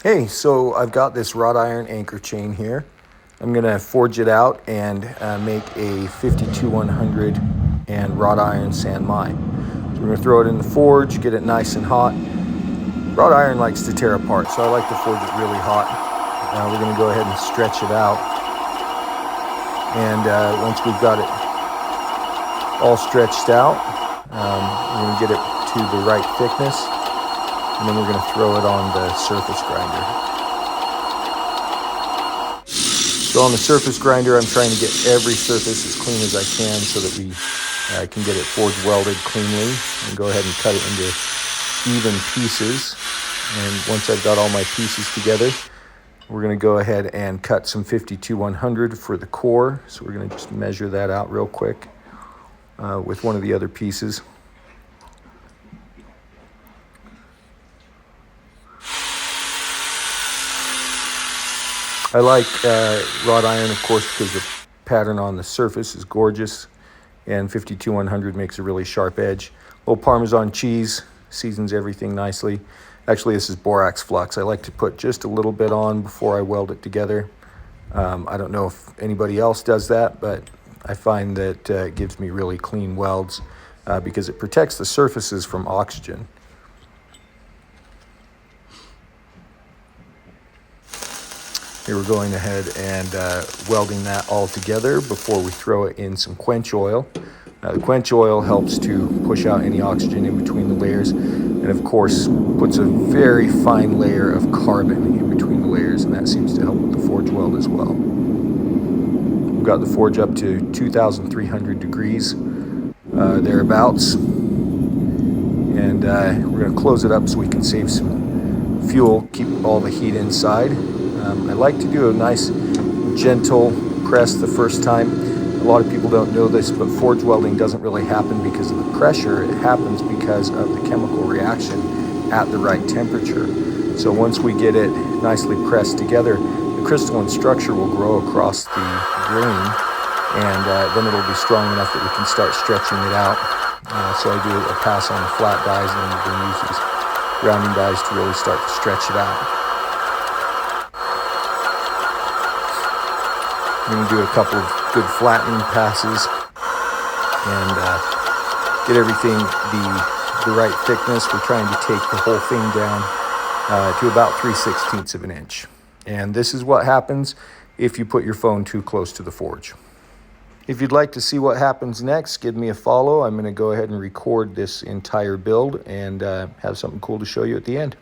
Hey, so I've got this wrought iron anchor chain here. I'm gonna forge it out and make a 52-100 and wrought iron San Mai. So we're gonna throw it in the forge, get it nice and hot. Wrought iron likes to tear apart, so I like to forge it really hot. We're gonna go ahead and stretch it out. And once we've got it all stretched out, we're gonna get it to the right thickness. And then we're going to throw it on the surface grinder. So on the surface grinder, I'm trying to get every surface as clean as I can so that we can get it forge welded cleanly, and go ahead and cut it into even pieces. And once I've got all my pieces together, we're going to go ahead and cut some 52-100 for the core. So we're going to just measure that out real quick with one of the other pieces. I like wrought iron, of course, because the pattern on the surface is gorgeous, and 52-100 makes a really sharp edge. A little Parmesan cheese seasons everything nicely. Actually, this is borax flux. I like to put just a little bit on before I weld it together. I don't know if anybody else does that, but I find that it gives me really clean welds because it protects the surfaces from oxygen. Here we're going ahead and welding that all together before we throw it in some quench oil. The quench oil helps to push out any oxygen in between the layers, and of course puts a very fine layer of carbon in between the layers, and that seems to help with the forge weld as well. We've got the forge up to 2,300 degrees thereabouts, and we're going to close it up so we can save some fuel, keep all the heat inside. I like to do a nice gentle press the first time. A lot of people don't know this, but forge welding doesn't really happen because of the pressure. It happens because of the chemical reaction at the right temperature. So once we get it nicely pressed together, the crystalline structure will grow across the grain, and then it'll be strong enough that we can start stretching it out. So I do a pass on the flat dies, and then we're going to use these rounding dies to really start to stretch it out. I'm going to do a couple of good flattening passes and get everything the right thickness. We're trying to take the whole thing down to about 3/16 of an inch. And this is what happens if you put your phone too close to the forge. If you'd like to see what happens next, give me a follow. I'm going to go ahead and record this entire build and have something cool to show you at the end.